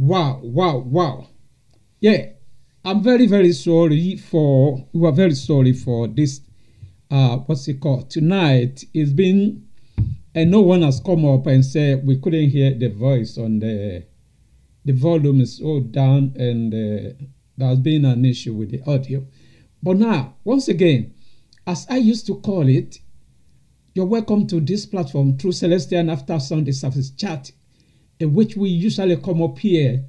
Wow. Yeah, I'm very, very sorry for, we are very sorry for this, what's it called? Tonight, it's been, and no one has come up and said we couldn't hear the voice on the volume is all down and there's been an issue with the audio. But now, once again, as I used to call it, you're welcome to this platform through Celestial After Sunday Service Chat, in which we usually come up here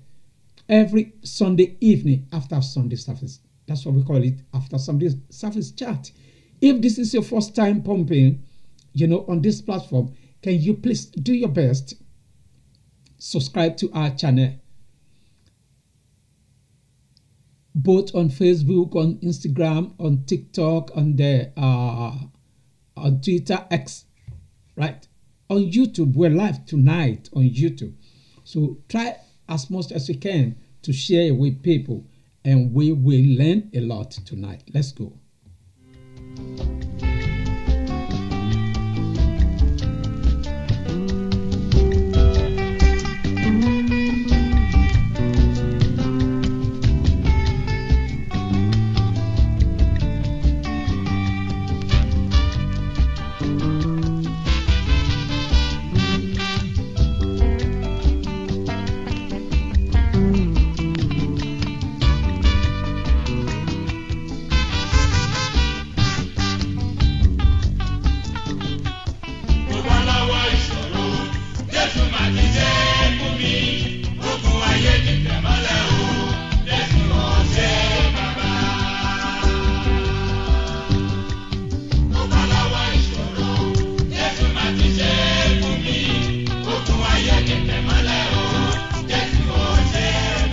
every Sunday evening after Sunday service. That's what we call it, after Sunday service chat. If this is your first time pumping, on this platform, can you please do your best, subscribe to our channel, both on Facebook, on Instagram, on TikTok, on Twitter, X, right? On YouTube, we're live tonight on YouTube. So try as much as you can to share it with people, and we will learn a lot tonight. Let's go.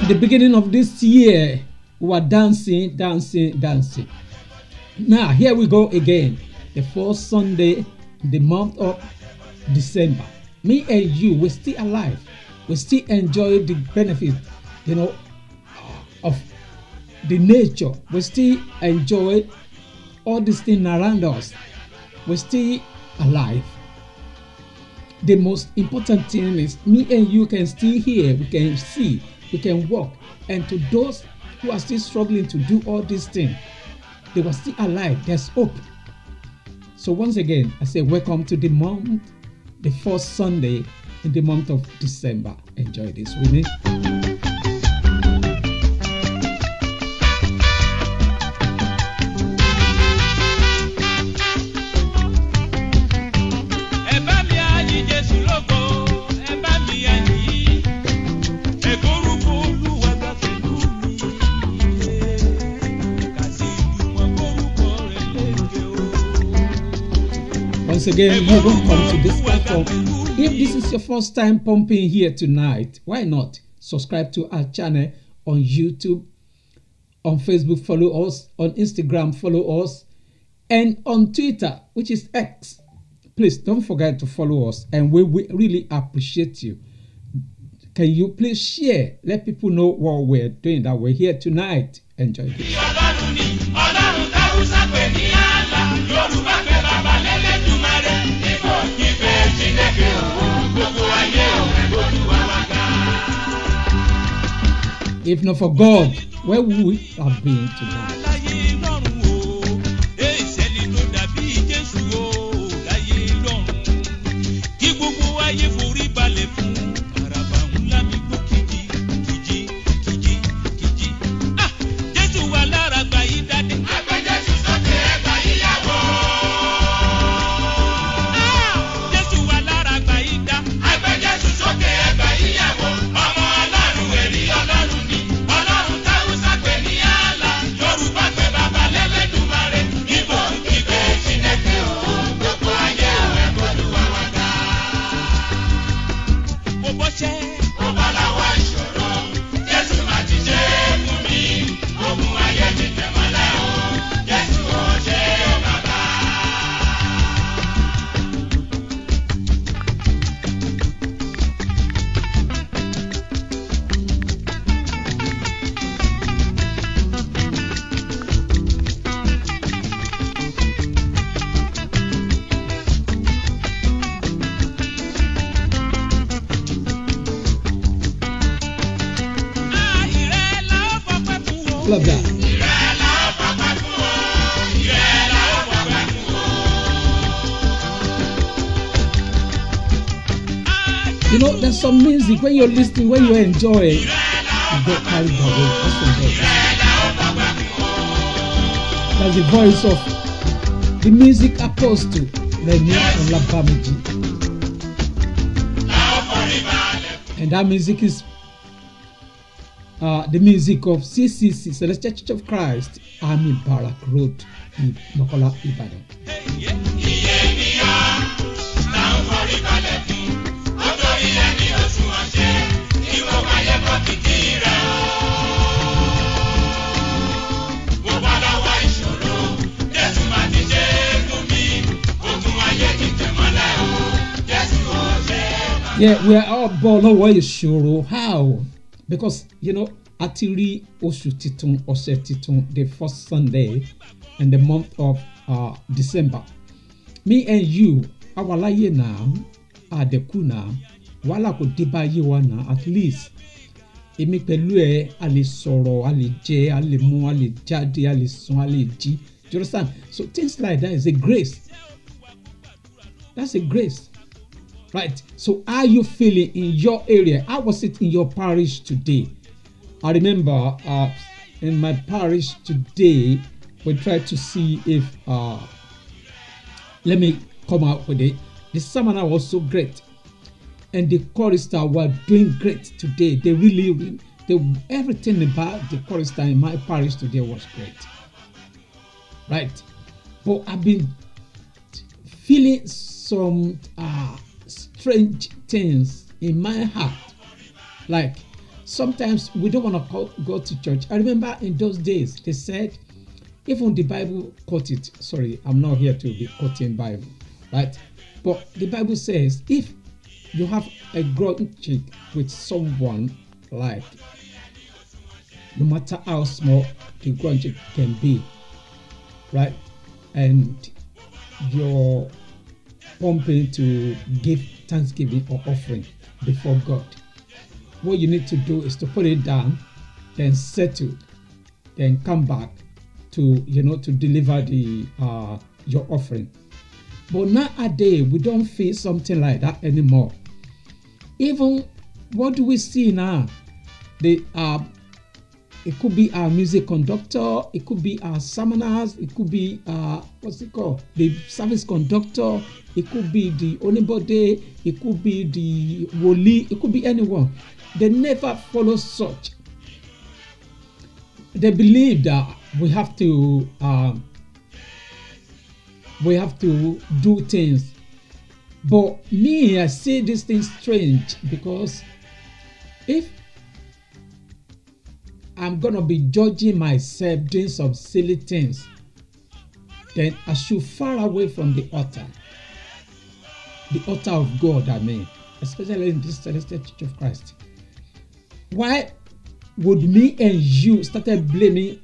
The beginning of this year, we were dancing. Now, here we go again. The first Sunday, the month of December. Me and you, we're still alive. We still enjoy the benefit, of the nature. We still enjoy all these things around us. We're still alive. The most important thing is me and you can still hear, we can see, we can walk. And to those who are still struggling to do all these things, they were still alive. There's hope. So once again, I say welcome to the month, the first Sunday in the month of December. Enjoy this with me. Once again, you're welcome to this platform. If this is your first time pumping here tonight, why not subscribe to our channel on YouTube, on Facebook, follow us, on Instagram, follow us, and on Twitter, which is X. Please don't forget to follow us, and we really appreciate you. Can you please share? Let people know what we're doing, that we're here tonight. Enjoy this. If not for God, where would we have been today? Baba Love that. You know, there's some music when you're listening, when you enjoy it, you get carried away. That's the voice of the music apostle, Remi Olabamiji. And that music is the music of CCC, Celestial Church of Christ, Army Barak Road, in Mokola, Ibadan. Yeah, we are all born away ìṣòro. How? Because, you know, àti oṣù titun, ọ̀sẹ̀ titun, the first Sunday in the month of December. Me and you, our láyé now, àdẹ̀kù now, wàhálà kò dé báyé wa now, at least. Èmi pẹ̀lú ẹ, a lè sọ̀rọ̀, a lè jẹ, a lè mu, a lè jáde, a lè sùn, a lè jí. Do you understand? So things like that is a grace. That's a grace. Right. So how are you feeling in your area? How was it in your parish today? I remember in my parish today, we tried to see if, let me come out with it. The seminar was so great. And the chorister were doing great today. Everything about the chorister in my parish today was great. Right. But I've been feeling some strange things in my heart. Like sometimes we don't want to go to church. I remember in those days they said, even the Bible quoted, sorry, I'm not here to be quoting Bible, right? But the Bible says if you have a grudge with someone, like no matter how small the grudge can be, right? And you're pumping to give thanksgiving or offering before God. What you need to do is to put it down, then settle, then come back to, to deliver the your offering. But nowadays we don't feel something like that anymore. Even what do we see now? It could be our music conductor, it could be our seminars, it could be the service conductor, it could be the onibode, it could be the woli, it could be anyone. They never follow such. They believe that we have to do things. But me, I see this thing strange, because if I'm gonna be judging myself doing some silly things, then I should far away from the altar of God, I mean, especially in this Celestial Church of Christ. Why would me and you started blaming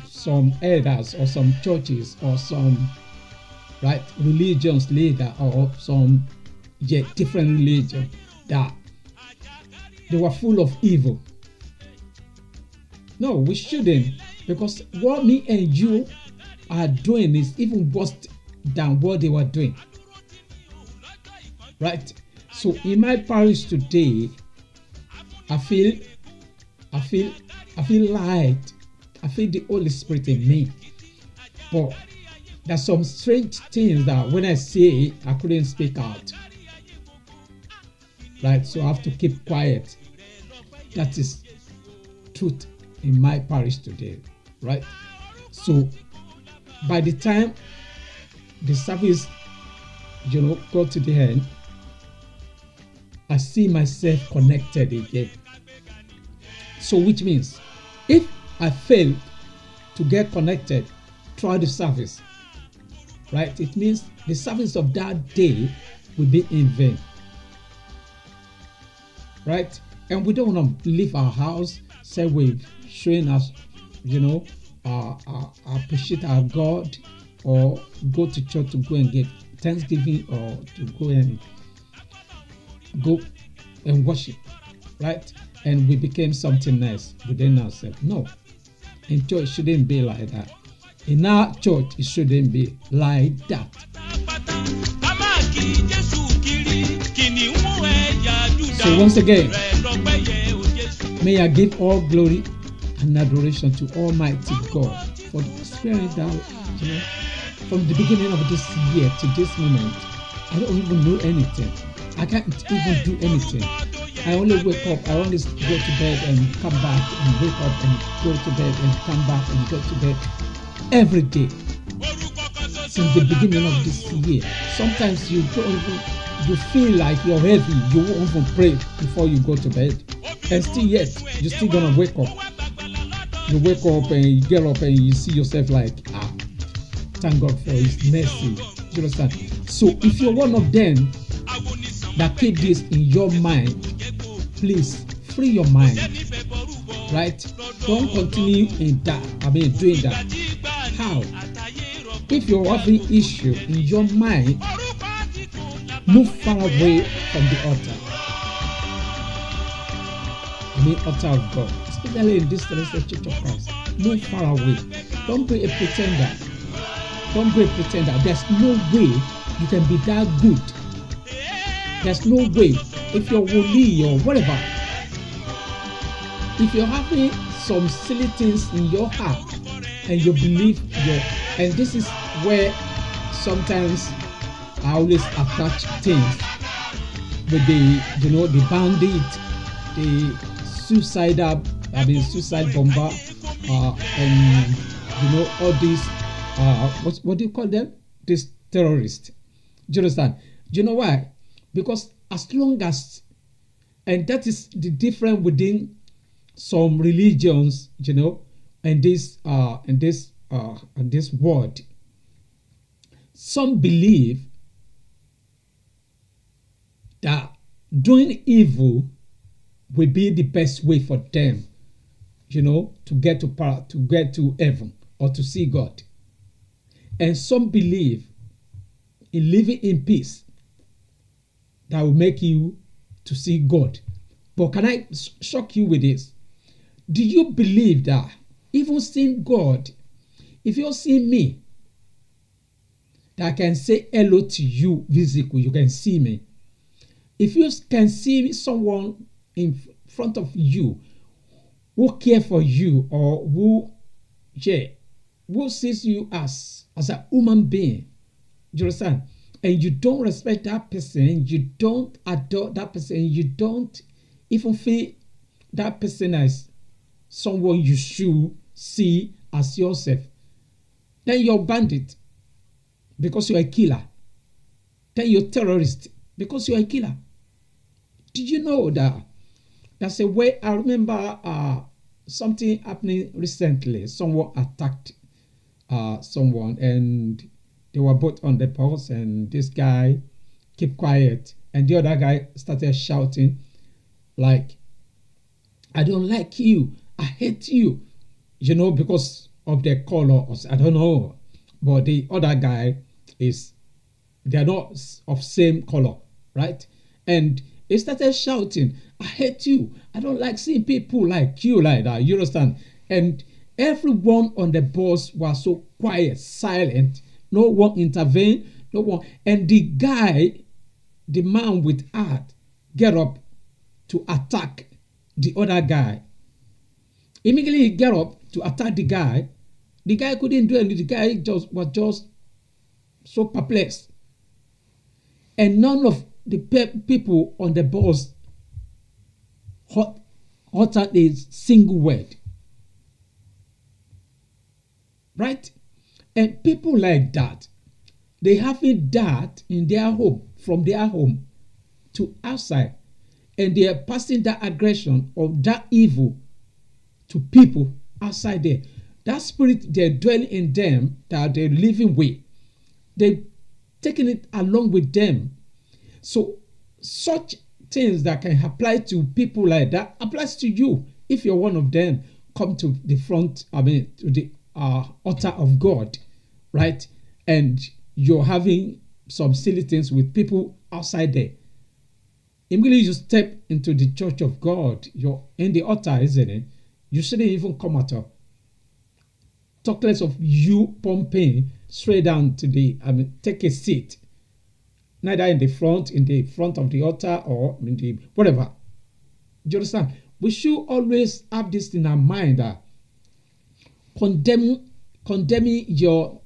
some elders or some churches or some religions leader or some different religion that they were full of evil? No, we shouldn't, because what me and you are doing is even worse than what they were doing. Right? So in my parish today, I feel light. I feel the Holy Spirit in me. But there's some strange things that when I say it, I couldn't speak out. Right? So I have to keep quiet. That is truth in my parish today, right? So by the time the service, got to the end, I see myself connected again. So which means if I fail to get connected throughout the service, right, it means the service of that day will be in vain, right? And we don't want to leave our house, say we're showing us, appreciate our God, or go to church to go and get thanksgiving, or to go and worship, right? And we became something nice within ourselves. No, In church, it shouldn't be like that. In our church, it shouldn't be like that. So once again, may I give all glory and adoration to Almighty God for the experience that, from the beginning of this year to this moment, I don't even know anything. I can't even do anything. I only wake up, I only go to bed and come back and wake up and go to bed and come back and go to bed every day since the beginning of this year. Sometimes you don't even, you feel like you're heavy, you won't even pray before you go to bed, and still yet you're still gonna wake up. You wake up and you get up and you see yourself like, thank God for His mercy. You understand? So if you're one of them that keep this in your mind, please free your mind, right? Don't continue in that. Doing that. How? If you're having issue in your mind, move far away from the altar. Altar of God, especially in this Celestial Church of Christ. Move far away. Don't be a pretender. Don't be a pretender. There's no way you can be that good. There's no way. If you're woli or whatever, if you're having some silly things in your heart and you believe and this is where sometimes I always attach things with the bandit, the suicide bomber, and all these what do you call them? These terrorists. Do you understand? Do you know why? Because as long as, and that is the difference within some religions, and this world. Some believe that doing evil will be the best way for them, to get to power, to get to heaven, or to see God. And some believe in living in peace that will make you to see God. But can I shock you with this? Do you believe that even seeing God, if you see me, that I can say hello to you physically, you can see me. If you can see someone in front of you who care for you, or who sees you as a human being, you understand? And you don't respect that person, you don't adore that person, you don't even feel that person as someone you should see as yourself, then you're a bandit because you're a killer. Then you're a terrorist because you're a killer. Did you know that? That's a way. I remember something happening recently. Someone attacked someone, and they were both on the bus, and this guy kept quiet, and the other guy started shouting like, I don't like you, I hate you, because of their color. I don't know, but the other guy they're not of same color, right? And he started shouting, I hate you, I don't like seeing people like you like that, you understand? And everyone on the bus was so quiet, silent. No one intervened, no one. And the man with heart, get up to attack the other guy. Immediately he get up to attack the guy. The guy couldn't do anything. The guy was just so perplexed. And none of the people on the bus uttered a single word. Right? And people like that, they having that in their home, from their home to outside, and they are passing that aggression of that evil to people outside there. That spirit they're dwelling in them, that they're living with, they're taking it along with them. So such things that can apply to people like that applies to you. If you're one of them, come to the front, to the altar of God, right? And you're having some silly things with people outside there. Immediately you step into the church of God, you're in the altar, isn't it? You shouldn't even come at all. talk less of you pumping straight down to take a seat, neither in the front of the altar or in the whatever. Do you understand? We should always have this in our mind that condemning your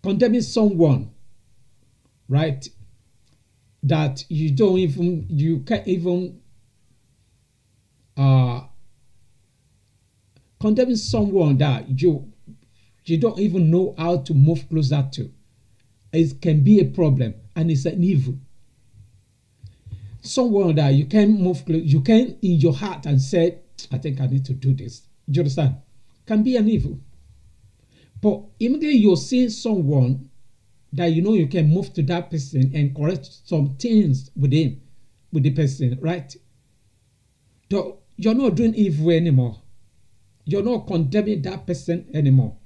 condemning someone, right? That you can't even condemning someone that you don't even know how to move closer to. It can be a problem, and it's an evil. Someone that you can move close, you can in your heart and say, I think I need to do this. Do you understand? Can be an evil. But immediately you're seeing someone that you know you can move to that person and correct some things with him, with the person, right? So you're not doing evil anymore. You're not condemning that person anymore.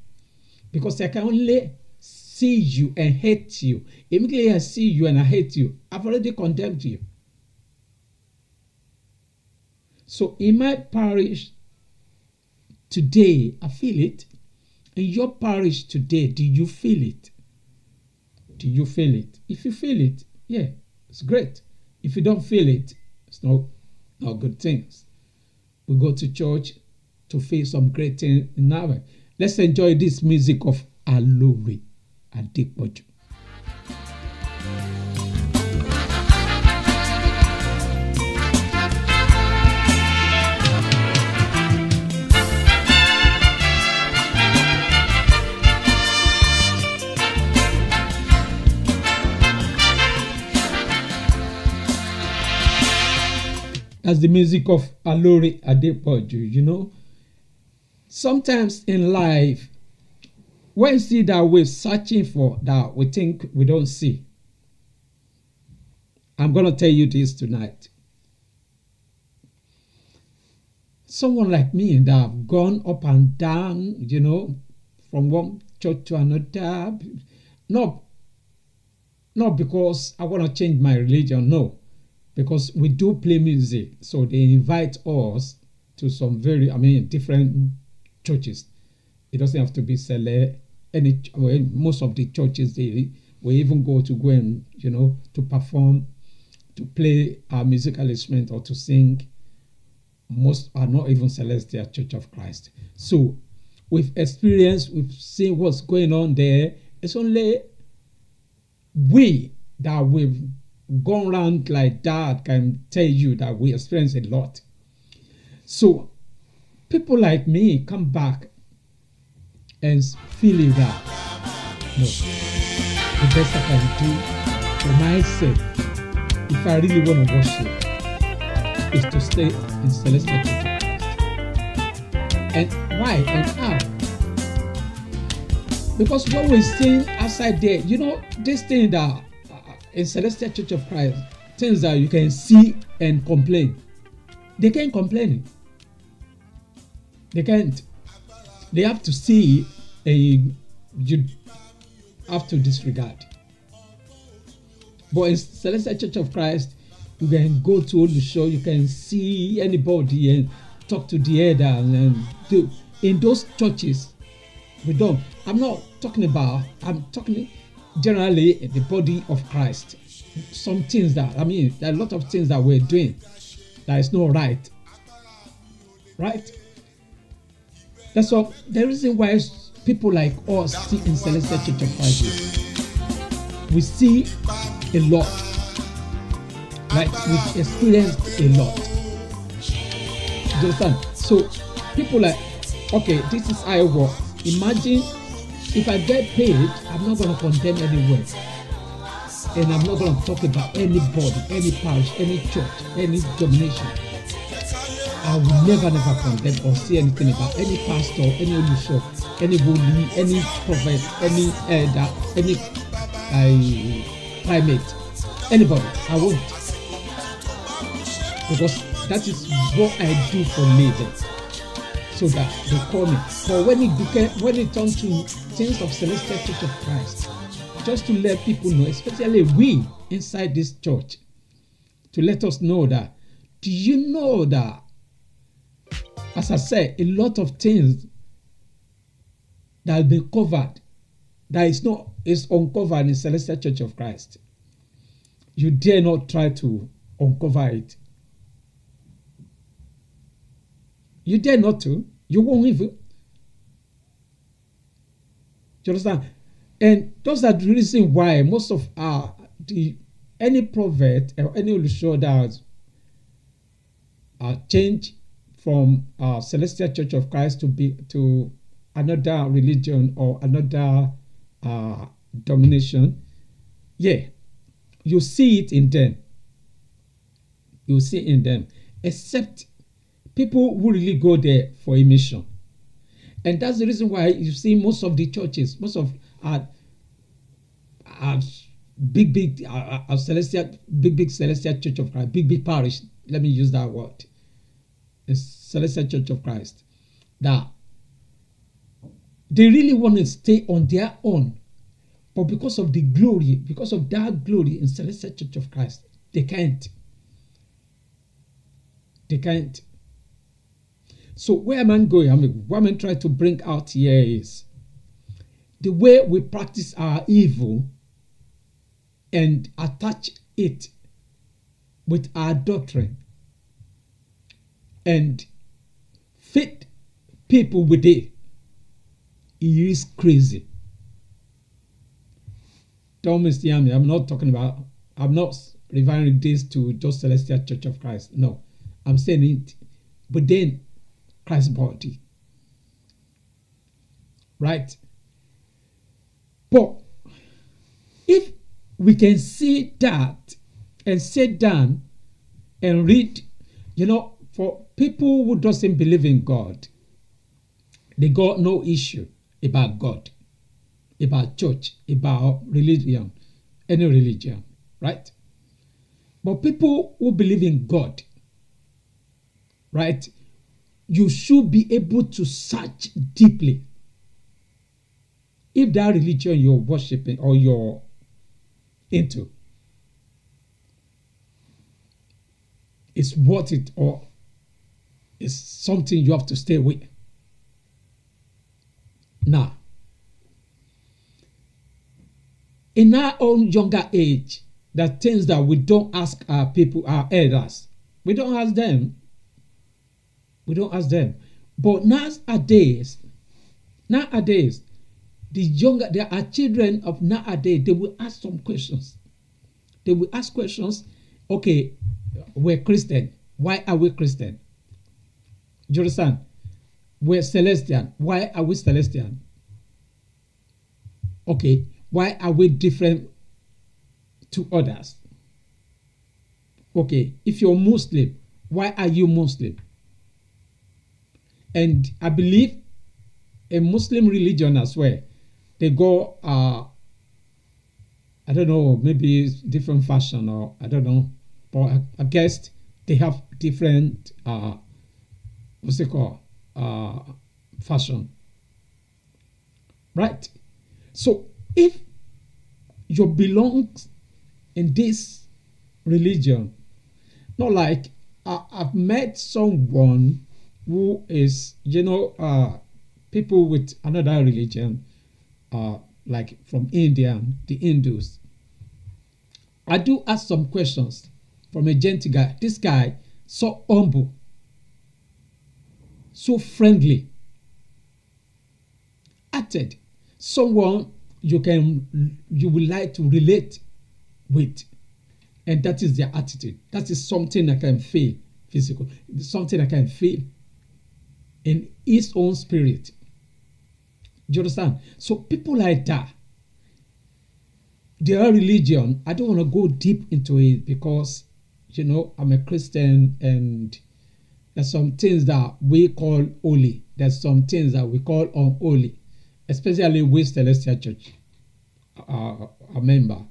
Because I can only see you and hate you. Immediately I see you and I hate you, I've already condemned you. So in my parish today, I feel it. In your parish today, do you feel it? Do you feel it? If you feel it, yeah, it's great. If you don't feel it, it's not good things. We go to church to feel some great things in our life. Let's enjoy this music of Alore Adepoju. That's the music of Alore Adepoju, you know. Sometimes in life, when we see that we're searching for that we think we don't see, I'm going to tell you this tonight. Someone like me that have gone up and down, you know, from one church to another, not because I want to change my religion, no. Because we do play music, so they invite us to some different churches. It doesn't have to be most of the churches we even go and to perform, to play a musical instrument or to sing. Most are not even Celestial Church of Christ. So we've seen what's going on there. It's only we that we've gone around like that can tell you that we experience a lot. So people like me come back and feeling that no, the best I can do for myself, if I really want to worship, is to stay in Celestial Church of Christ. And why and how? Because what we're seeing outside there, this thing that in Celestial Church of Christ, things that you can see and complain. They can't complain. They can't. They have to see and you have to disregard. But in Celestial Church of Christ, you can go to the show, you can see anybody and talk to the elder and do. In those churches, we don't. I'm talking generally the body of Christ. Some things there are a lot of things that we're doing that is not right. Right? That's what the reason why people like us see in Celestial Church of Christ. We see a lot. Like we've experienced a lot. Do you understand? So people like, okay, this is how I work. Imagine if I get paid, I'm not going to condemn anyone. And I'm not going to talk about anybody, any parish, any church, any denomination. I will never condemn or say anything about any pastor, any bishop, any holy, any prophet, any elder, any primate, anybody. I won't. Because that is what I do for living. So that they call me. But when it comes to things of Celestial Church of Christ, just to let people know, especially we inside this church, to let us know that, do you know that, as I said, a lot of things that have been covered, that is uncovered in Celestial Church of Christ. You dare not try to uncover it. You dare not to. You won't even. You understand? And those are the reason why most of any prophet or any Oluso that change from Celestial Church of Christ to another religion or another domination, you see it in them. You see in them, except people who really go there for a mission. And that's the reason why you see most of the churches, most of big celestial Church of Christ, big parish, let me use that word, the Celestial Church of Christ, that they really want to stay on their own, but because of the glory, because of that glory in Celestial Church of Christ, they can't. So where am I going? What I'm trying to bring out here is the way we practice our evil and attach it with our doctrine and fit people with it. It is crazy. Don't misunderstand me. I'm not referring this to just Celestial Church of Christ. No, I'm saying it within Christ's body. Right? But if we can see that and sit down and read, for people who doesn't believe in God, they got no issue about God, about church, about religion, any religion, right? But people who believe in God, right, you should be able to search deeply if that religion you're worshiping or you're into is worth it or is something you have to stay with. Now, in our own younger age, there are things that we don't ask our people, our elders. We don't ask them. But nowadays, there are children of nowadays, they will ask some questions. They will ask questions. Okay, we're Christian. Why are we Christian? Do you understand? We're Celestian. Why are we Celestian? Okay, why are we different to others? Okay, if you're Muslim, why are you Muslim? And I believe a Muslim religion as well, they go, I don't know, maybe different fashion or I don't know, but I guess they have different, fashion. Right? So if you belong in this religion, not like I've met someone who is, people with another religion, like from India, the Hindus. I do ask some questions from a gentle guy. This guy, so humble, so friendly, acted, someone you would like to relate with, and that is their attitude. That is something I can feel physical, something I can feel in his own spirit. Do you understand? So people like that, their religion, I don't want to go deep into it because, I'm a Christian and there's some things that we call holy. There's some things that we call unholy, especially with Celestial Church, a member,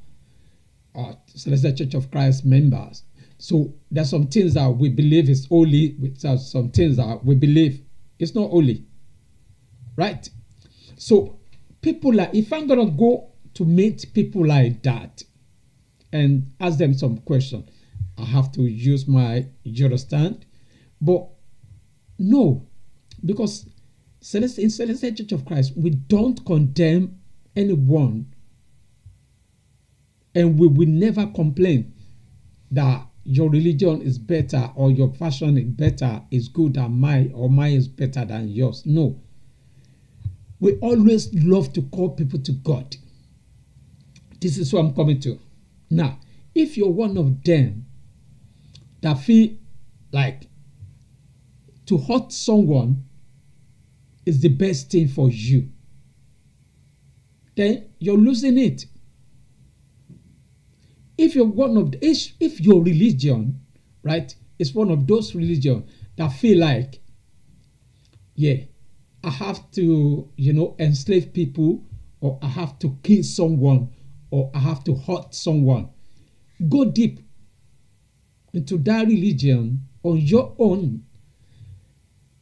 Celestial Church of Christ members. So there's some things that we believe is holy, there's some things that we believe it's not holy. Right? So people like, if I'm going to go to meet people like that and ask them some question, I have to use you understand? But no, because in Celestial Church of Christ, we don't condemn anyone, and we will never complain that your religion is better or your fashion is better, is good than mine, or mine is better than yours. No. We always love to call people to God. This is what I'm coming to. Now, if you're one of them that feel like to hurt someone is the best thing for you, then you're losing it. If you're if your religion, right, is one of those religions that feel like, yeah, I have to, enslave people, or I have to kill someone, or I have to hurt someone, go deep into that religion on your own.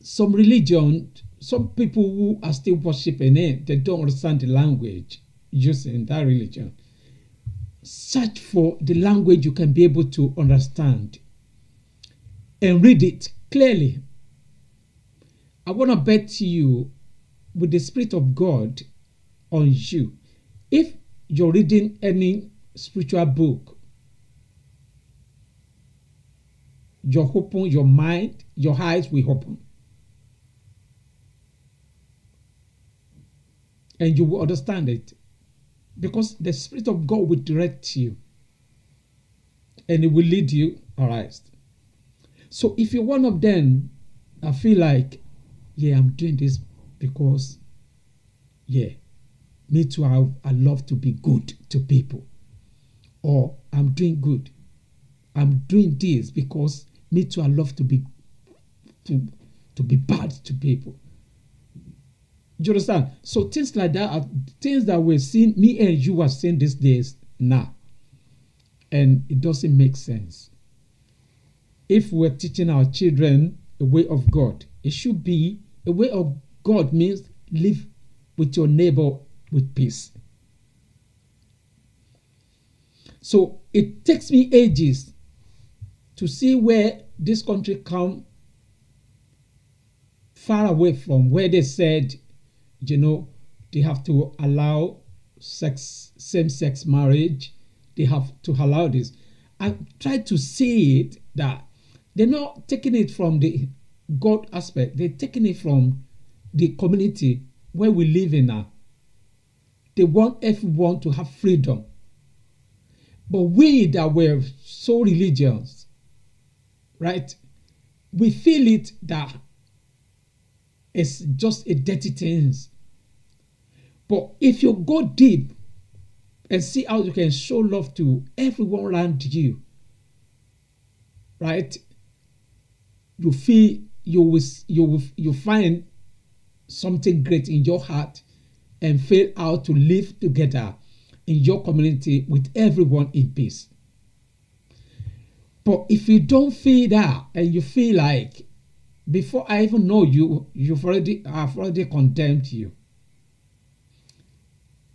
Some religion, some people who are still worshiping it, they don't understand the language used in that religion. Search for the language you can be able to understand and read it clearly. I want to bet you, with the Spirit of God on you, if you're reading any spiritual book, you're open, your mind, your eyes will open. And you will understand it. Because the Spirit of God will direct you. And it will lead you aright. So if you're one of them, I feel like, yeah, I'm doing this because, yeah, me too, I love to be good to people. Or I'm doing good. I'm doing this because me too, I love to be bad to people. Do you understand? So things like that are things that we're seeing, me and you are seeing these days now. And it doesn't make sense. If we're teaching our children a way of God, it should be a way of God means live with your neighbor with peace. So it takes me ages to see where this country come far away from where they said, they have to allow same-sex marriage. They have to allow this. I try to see it that they're not taking it from the God aspect. They're taking it from the community where we live in now. They want everyone to have freedom. But we that were so religious, right? We feel it that it's just a dirty thing. But if you go deep and see how you can show love to everyone around you, right? You feel you find something great in your heart and feel how to live together in your community with everyone in peace. But if you don't feel that and you feel like before I even know you, I've already condemned you,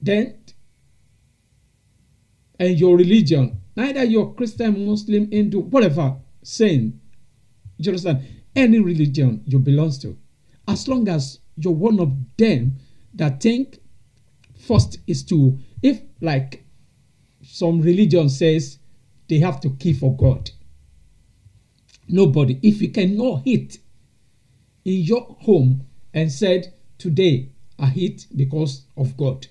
then and your religion, neither you're Christian, Muslim, Hindu, whatever, saying, you understand, any religion you belong to, as long as you're one of them that think first is to, if like some religion says they have to kill for God, nobody, if you cannot eat in your home and said, today I eat because of God.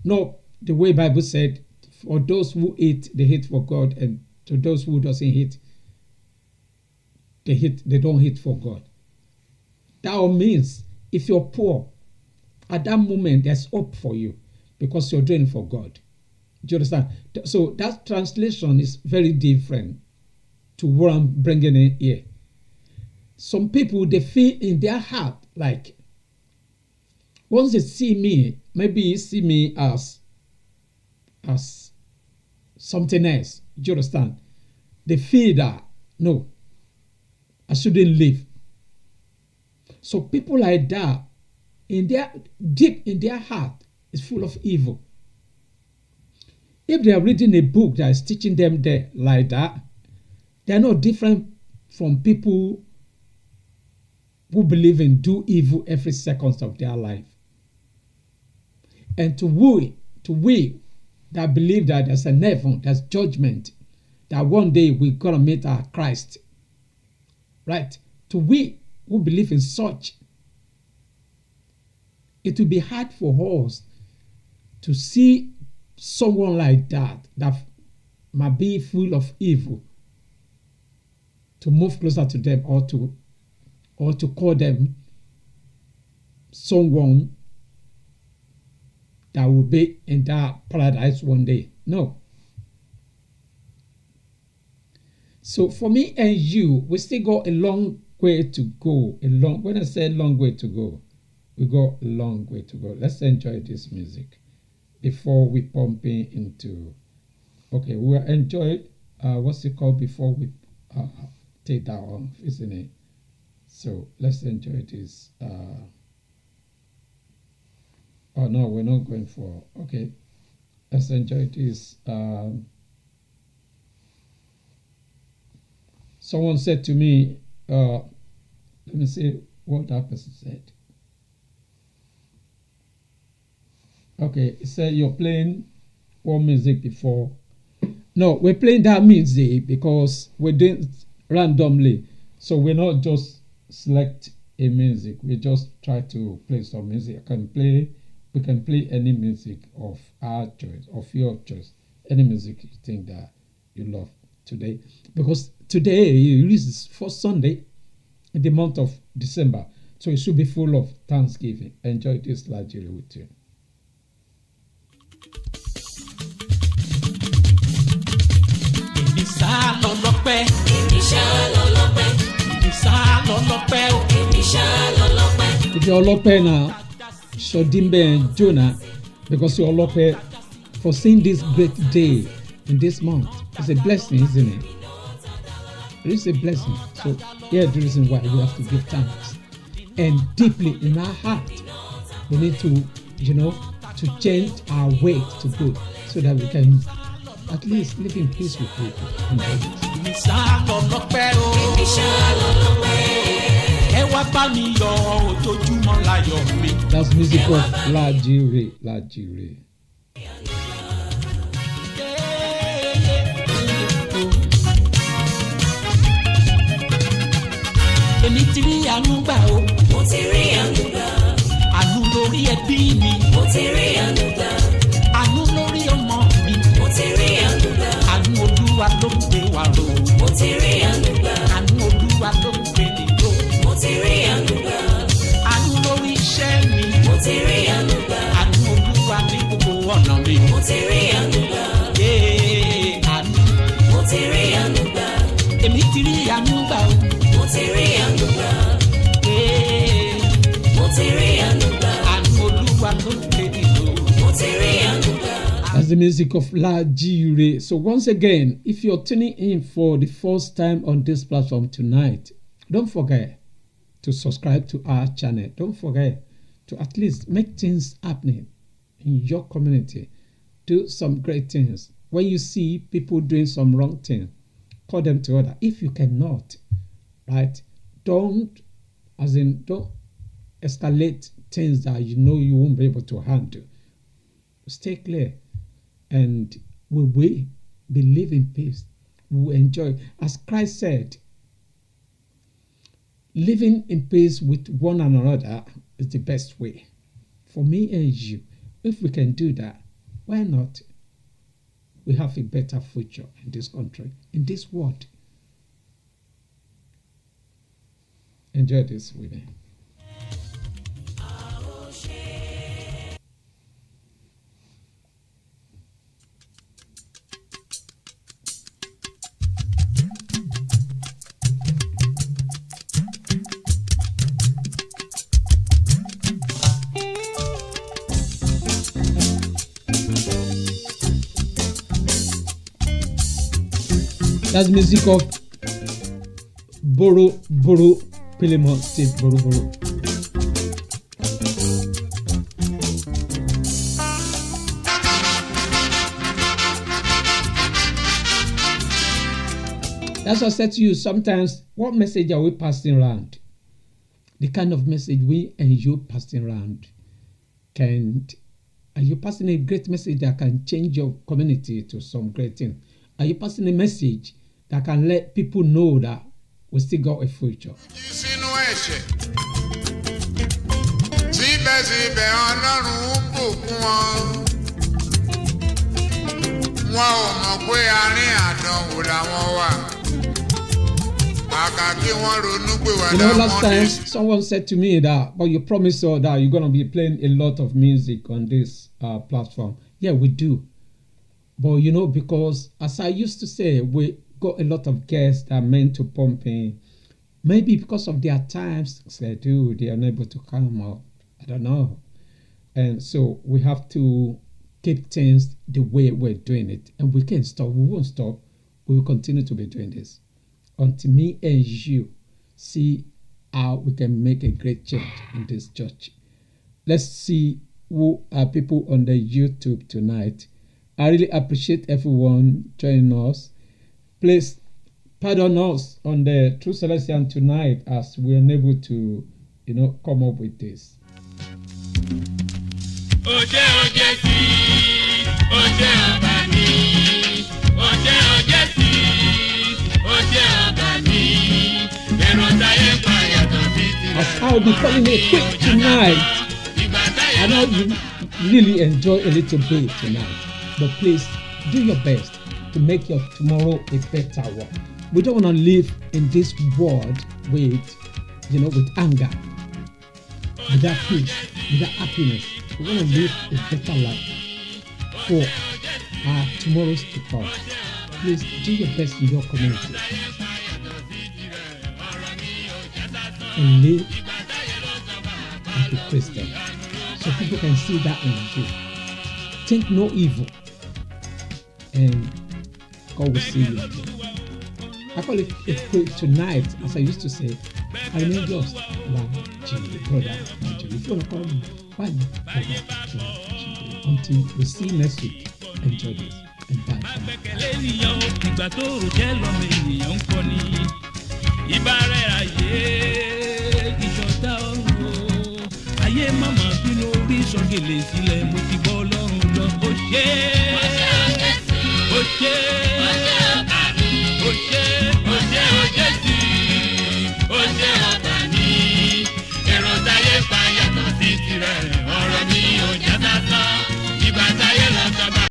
No, the way Bible said, for those who eat, they eat for God, and to those who doesn't eat, they don't eat for God. That all means if you're poor, at that moment there's hope for you because you're doing it for God. Do you understand? So that translation is very different to what I'm bringing in here. Some people, they feel in their heart like once they see me, maybe see me as something else. Do you understand? They feel that no, I shouldn't live. So people like that, in their deep in their heart, is full of evil. If they are reading a book that is teaching them there like that, they are not different from people who believe in do evil every second of their life. And to we that believe that there's an heaven, there's judgment, that one day we're gonna meet our Christ, right? To we who believe in such, it will be hard for us to see someone like that might be full of evil, to move closer to them or to call them someone that will be in that paradise one day. No. So for me and you, we still got a long way to go. When I say long way to go, we got a long way to go. Let's enjoy this music before we pump into. Okay, we will enjoy what's it called before we take that off, isn't it? So let's enjoy this. Oh no, we're not going for. Okay, let's enjoy this. Someone said to me, let me see what that person said. Okay, he said you're playing one music before. No, we're playing that music because we're doing it randomly. So we're not just select a music. We just try to play some music. We can play any music of our choice, of your choice. Any music you think that you love today. Because today is first Sunday in the month of December. So it should be full of Thanksgiving. Enjoy this largely with you. If you're Olope now, Shodimbe and Jonah, because you're Olope, for seeing this great day in this month. It's a blessing, isn't it? It is a blessing. So here's the reason why we have to give thanks. And deeply in our heart, we need to, to change our way to good so that we can at least live in peace with people. That's music of Lajire. Èmi ti rí àánú gbà o. Mo ti rí àánú gbà. Àánú lórí ẹbí mi. Mo ti rí àánú gbà. Àánú lórí ọmọ mi. Mo ti rí àánú gbà. Àánú Olúwa ló ń gbé wa ró. Mo ti rí àánú gbà. Àánú Olúwa ló ń gbé mi ró. Mo ti rí àánú gbà. Àánú lórí iṣẹ́ mi. Mo ti rí àánú gbà. Àánú Olúwa ní gbogbo ọ̀nà mi. Mo ti rí àánú gbà. Àánú. Mo ti rí àánú gbà. Èmi ti rí àánú gbà o. Mo ti rí àánú gbà. Mo ti rí àánú gbà. Àánú Olúwa ló ń gbé mi ró. Mo ti rí àánú gbà. That's the music of Lajire. So once again, if you're tuning in for the first time on this platform tonight, don't forget to subscribe to our channel. Don't forget to at least make things happening in your community. Do some great things. When you see people doing some wrong thing, call them to order. If you cannot, right, don't escalate things that you know you won't be able to handle. Stay clear, and we will live in peace. We will enjoy. As Christ said, living in peace with one another is the best way. For me and you, if we can do that, why not? We have a better future in this country, in this world. Enjoy this with me. That's music of Boro Pilemon Steve Boro. That's what I said to you. Sometimes, what message are we passing around? The kind of message we and you passing around. Are you passing a great message that can change your community to some great thing? Are you passing a message that can let people know that we still got a future? Síbẹ̀síbẹ̀ Ọlọ́run bùkún wọn. Wọn ò mọ̀ pé àárín àdánwò làwọn wà. Àkà kí wọ́n ronú pé wà láwọn. Last time someone said to me that, but you promised us that you're going to be playing a lot of music on this platform. Yeah, we do. But because as I used to say, we got a lot of guests that are meant to pump in. Maybe because of their times schedule, they are unable to come up. I don't know. And so we have to keep things the way we're doing it. And we can't stop. We won't stop. We will continue to be doing this until me and you see how we can make a great change in this church. Let's see who are people on the YouTube tonight. I really appreciate everyone joining us. Please pardon us on the True Celestian tonight as we're unable to, come up with this. As I'll be calling it quick tonight, I know you really enjoy a little bit tonight, but please do your best to make your tomorrow a better one. We don't want to live in this world with anger, without peace, without happiness. We want to live a better life for our tomorrows to come. Please do your best in your community and live like a Christian, so people can see that in you. Think no evil, and God will see you. I call it tonight, as I used to say. I remain just brother. If you want to call me, why not brother? Until we see next week, enjoy this and bye. Ayé mama bínú orí sọ́gẹ̀lẹ̀ sílẹ̀ mo ti bọ́ lọ́rùn lọ ó ṣe é.